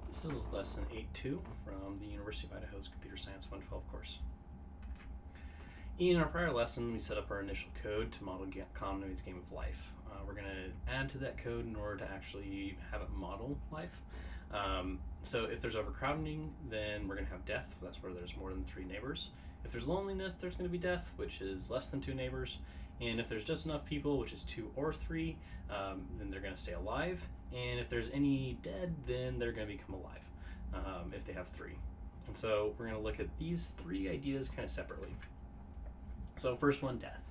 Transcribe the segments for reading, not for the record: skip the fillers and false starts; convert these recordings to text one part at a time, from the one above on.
This is lesson 8.2 from the University of Idaho's Computer Science 112 course. In our prior lesson, we set up our initial code to model Comnoid's Game of Life. We're going to add to that code in order to actually have it model life. So if there's overcrowding, then we're going to have death. That's where there's more than 3 neighbors. If there's loneliness, there's going to be death, which is less than 2 neighbors. And if there's just enough people, which is 2 or 3, then they're going to stay alive. And if there's any dead, then they're going to become alive if they have 3. And so we're going to look at these 3 ideas kind of separately. So first one, death.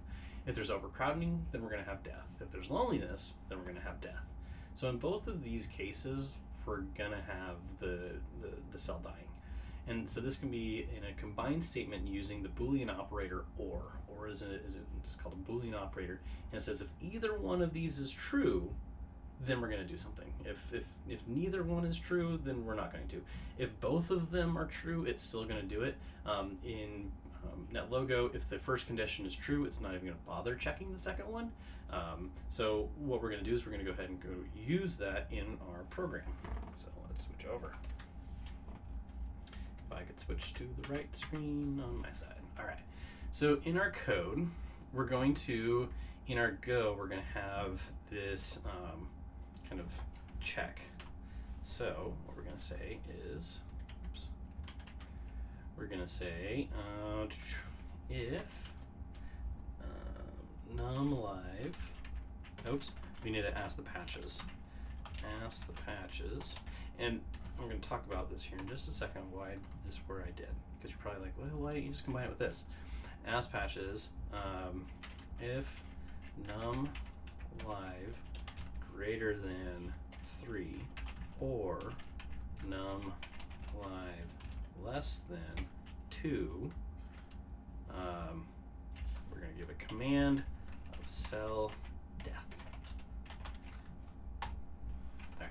If there's overcrowding, then we're going to have death. If there's loneliness, then we're going to have death. So in both of these cases, we're going to have the cell dying. And so this can be in a combined statement using the Boolean operator or. Or it's called a Boolean operator. And it says if either one of these is true, then we're going to do something. If neither one is true, then we're not going to. If both of them are true, it's still going to do it. In NetLogo, if the first condition is true, it's not even going to bother checking the second one. So what we're going to do is we're going to go ahead and go use that in our program. So let's switch over. If I could switch to the right screen on my side. All right. So in our code, we're going to, in our Go, we're going to have this kind of check. So what we're going to say is, we're going to say if numLive, we need to ask the patches. Ask the patches. And I'm going to talk about this here in just a second, why this where I did. Because you're probably like, well, why don't you just combine it with this? Ask patches, if numLive greater than 3 or numLive less than 2, we're going to give a command of cell death. All right.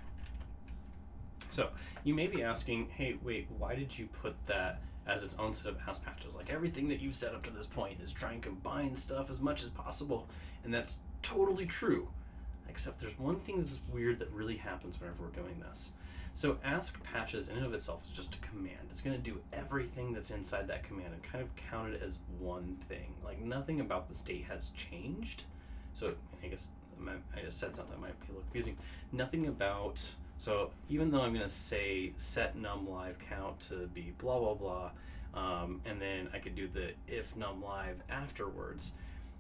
So you may be asking, hey, wait, why did you put that as its own set of ask patches? Like everything that you've set up to this point is try and combine stuff as much as possible, and that's totally true. Except there's one thing that's weird that really happens whenever we're doing this. So ask patches in and of itself is just a command. It's going to do everything that's inside that command and kind of count it as one thing. Like nothing about the state has changed. So I guess I just said something that might be a little confusing. Nothing about, so even though I'm going to say set numLive count to be blah, blah, blah, and then I could do the if numLive afterwards,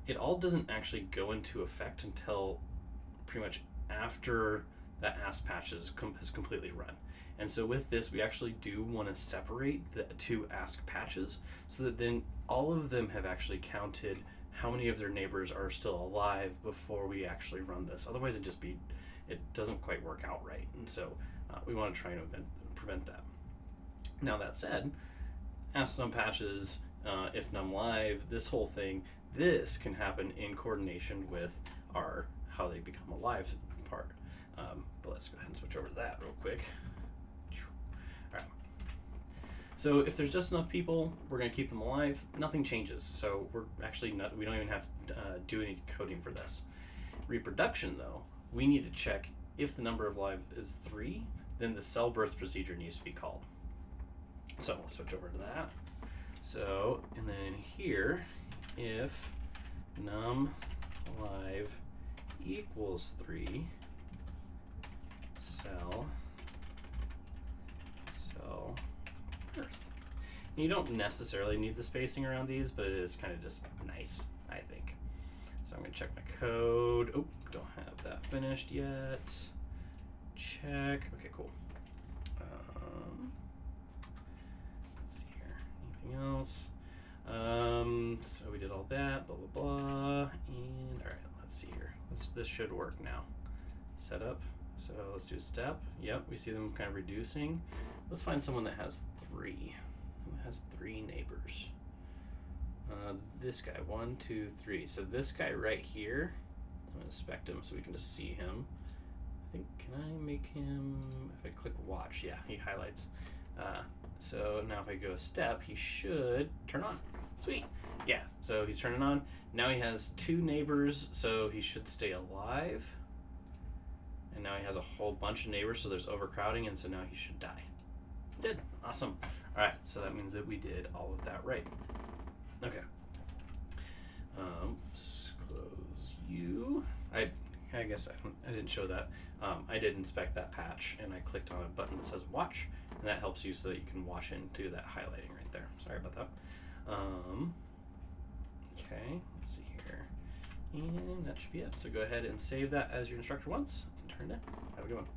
it all doesn't actually go into effect until pretty much after that ask patch has completely run. And so with this, we actually do want to separate the 2 ask patches so that then all of them have actually counted how many of their neighbors are still alive before we actually run this. Otherwise, it doesn't quite work out right. And so we want to try and prevent that. Now that said, ask num patches, if numLive, this whole thing, this can happen in coordination with our how they become alive part. But let's go ahead and switch over to that real quick. All right. So if there's just enough people, we're going to keep them alive. Nothing changes. So we're actually not. We don't even have to do any coding for this. Reproduction, though, we need to check if the number of live is 3, then the cell birth procedure needs to be called. So we'll switch over to that. So and then here, if numLive equals 3, cell birth. And you don't necessarily need the spacing around these, but it is kind of just nice, I think. So I'm going to check my code. Oh, don't have that finished yet. Check. Okay, cool. Let's see here. Anything else? So we did all that, blah, blah, blah. And all right, let's see here. This should work now. Setup. So let's do step. Yep, we see them kind of reducing. Let's find someone that has 3. Who has 3 neighbors? This guy, 1, 2, 3. So this guy right here, I'm gonna inspect him so we can just see him. I think, can I make him, if I click watch, yeah, he highlights. So now if I go a step, he should turn on. Sweet. Yeah, so he's turning on. Now he has 2 neighbors, so he should stay alive. And now he has a whole bunch of neighbors, so there's overcrowding, and so now he should die. He did. Awesome. All right, so that means that we did all of that right. Okay. Close you. I guess I didn't show that. I did inspect that patch, and I clicked on a button that says watch, and that helps you so that you can wash into that highlighting right there. Sorry about that. Okay, let's see here. And that should be it. So go ahead and save that as your instructor once and turn it in. Have a good one.